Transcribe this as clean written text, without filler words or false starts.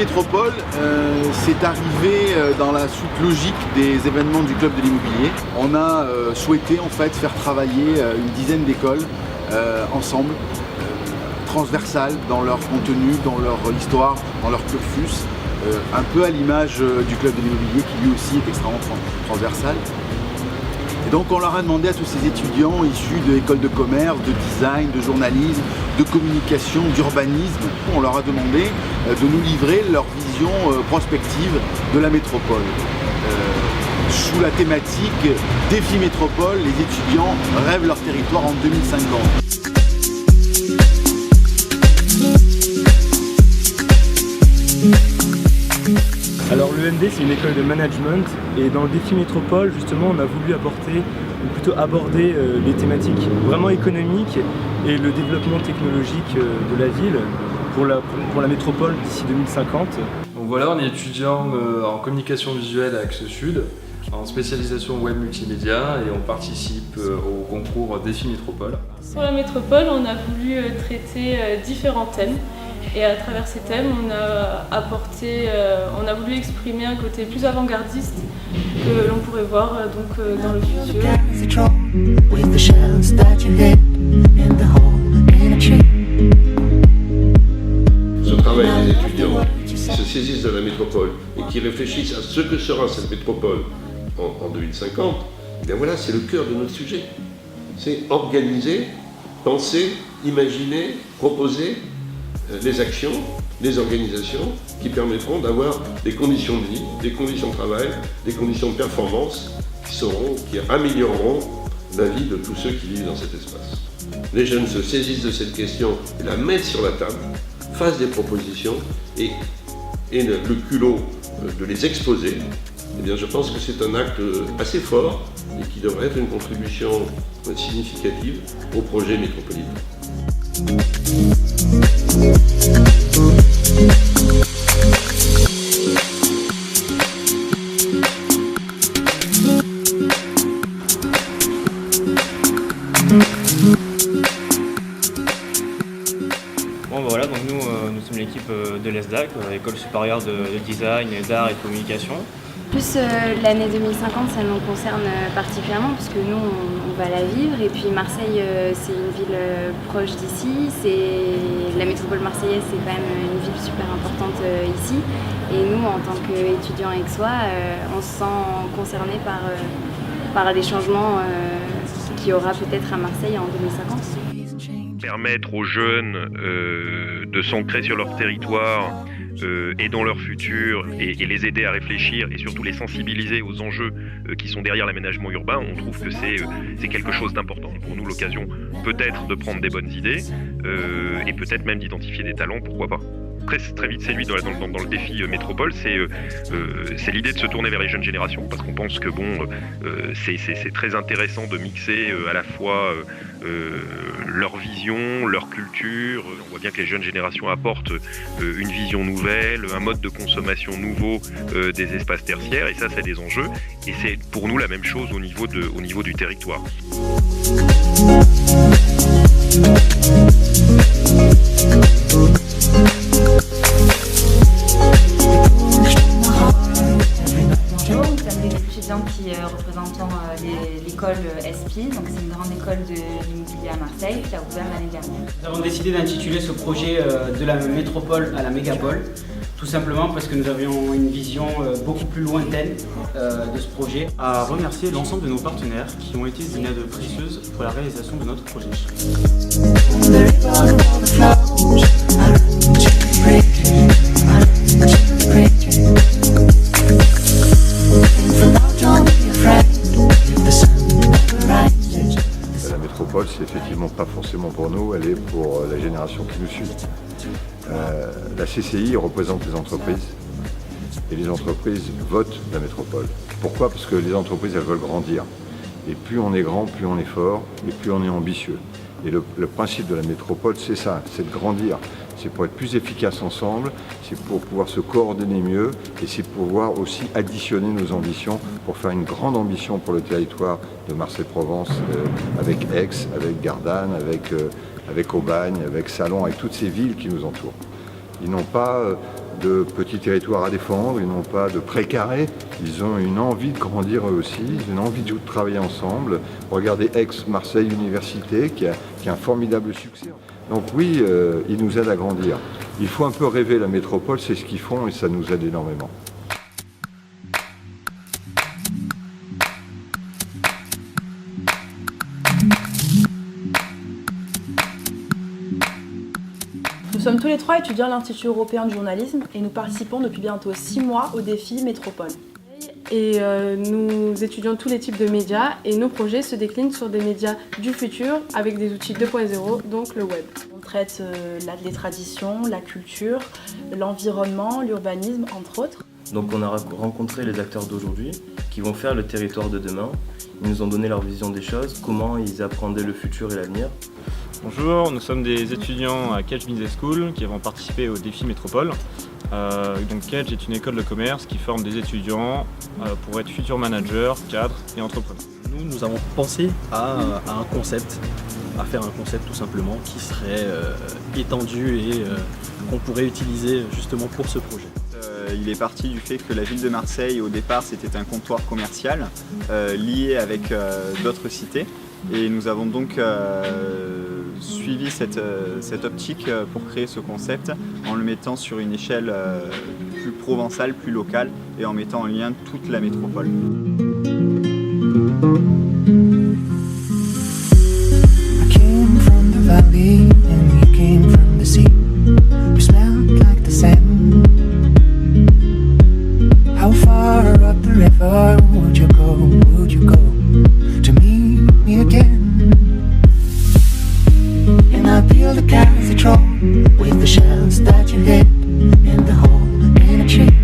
Métropole, c'est arrivé dans la suite logique des événements du Club de l'immobilier. On a souhaité en fait faire travailler une dizaine d'écoles ensemble, transversales dans leur contenu, dans leur histoire, dans leur cursus, un peu à l'image du Club de l'immobilier qui lui aussi est extrêmement transversal. Et donc on leur a demandé à tous ces étudiants issus d'écoles de commerce, de design, de journalisme, de communication, d'urbanisme, on leur a demandé de nous livrer leur vision prospective de la métropole. Sous la thématique Défi Métropole, les étudiants rêvent leur territoire en 2050. Alors l'EMD c'est une école de management et dans le défi métropole justement on a voulu apporter ou plutôt aborder les thématiques vraiment économiques et le développement technologique de la ville pour la métropole d'ici 2050. Donc voilà, on est étudiant en communication visuelle à Axe Sud, en spécialisation web multimédia et on participe au concours Défi Métropole. Sur la métropole, on a voulu traiter différents thèmes. Et à travers ces thèmes, on a voulu exprimer un côté plus avant-gardiste que l'on pourrait voir dans le futur. Ce travail des étudiants qui se saisissent de la métropole et qui réfléchissent à ce que sera cette métropole en 2050, eh bien voilà, c'est le cœur de notre sujet. C'est organiser, penser, imaginer, proposer les actions, les organisations qui permettront d'avoir des conditions de vie, des conditions de travail, des conditions de performance qui amélioreront la vie de tous ceux qui vivent dans cet espace. Les jeunes se saisissent de cette question et la mettent sur la table, fassent des propositions et le culot de les exposer. Eh bien, je pense que c'est un acte assez fort et qui devrait être une contribution significative au projet métropolitain. Bon voilà, donc nous sommes l'équipe de l'ESDAC, École supérieure de design, d'art et de communication. Plus l'année 2050, ça nous concerne particulièrement puisque nous on va la vivre et puis Marseille c'est une ville proche d'ici, la métropole marseillaise c'est quand même une ville super importante ici et nous en tant qu'étudiants aixois on se sent concernés par les changements qu'il y aura peut-être à Marseille en 2050. Permettre aux jeunes de s'ancrer sur leur territoire et dans leur futur et les aider à réfléchir et surtout les sensibiliser aux enjeux qui sont derrière l'aménagement urbain, on trouve que c'est quelque chose d'important. Pour nous, l'occasion peut-être de prendre des bonnes idées et peut-être même d'identifier des talents, pourquoi pas. Très vite séduit dans le défi métropole, c'est l'idée de se tourner vers les jeunes générations parce qu'on pense que c'est très intéressant de mixer à la fois leur vision, leur culture. On voit bien que les jeunes générations apportent une vision nouvelle, un mode de consommation nouveau des espaces tertiaires et ça c'est des enjeux et c'est pour nous la même chose au niveau du territoire. Qui représentons l'école ESPI, donc c'est une grande école de l'immobilier à Marseille qui a ouvert l'année dernière. Nous avons décidé d'intituler ce projet de la métropole à la mégapole, tout simplement parce que nous avions une vision beaucoup plus lointaine de ce projet. À remercier l'ensemble de nos partenaires qui ont été d'une aide précieuse pour la réalisation de notre projet. La métropole, c'est effectivement pas forcément pour nous, elle est pour la génération qui nous suit. La CCI représente les entreprises et les entreprises votent la métropole. Pourquoi? Parce que les entreprises, elles veulent grandir. Et plus on est grand, plus on est fort et plus on est ambitieux. Et le principe de la métropole, c'est ça, c'est de grandir. C'est pour être plus efficace ensemble, c'est pour pouvoir se coordonner mieux et c'est pour pouvoir aussi additionner nos ambitions pour faire une grande ambition pour le territoire de Marseille-Provence avec Aix, avec Gardanne, avec Aubagne, avec Salon, avec toutes ces villes qui nous entourent. Ils n'ont pas de petits territoires à défendre, ils n'ont pas de précarés, ils ont une envie de grandir eux aussi, ils ont une envie de travailler ensemble. Regardez Aix-Marseille Université qui a un formidable succès. Donc oui, ils nous aident à grandir. Il faut un peu rêver la métropole, c'est ce qu'ils font et ça nous aide énormément. Nous sommes tous les trois étudiants à l'Institut européen de journalisme et nous participons depuis bientôt 6 mois au défi Métropole. Et nous étudions tous les types de médias et nos projets se déclinent sur des médias du futur avec des outils 2.0, donc le web. On traite les traditions, la culture, l'environnement, l'urbanisme, entre autres. Donc on a rencontré les acteurs d'aujourd'hui qui vont faire le territoire de demain. Ils nous ont donné leur vision des choses, comment ils appréhendaient le futur et l'avenir. Bonjour, nous sommes des étudiants à Kedge Business School qui vont participer au défi Métropole. Donc Kedge est une école de commerce qui forme des étudiants pour être futurs managers, cadres et entrepreneurs. Nous avons pensé à un concept, à faire un concept tout simplement qui serait étendu et qu'on pourrait utiliser justement pour ce projet. Il est parti du fait que la ville de Marseille, au départ, c'était un comptoir commercial lié avec d'autres cités. Et nous avons donc suivi cette optique pour créer ce concept en le mettant sur une échelle plus provençale, plus locale et en mettant en lien toute la métropole. How far up the river would you go to meet me again? And I build a castle with the shells that you hid in the hole in a tree.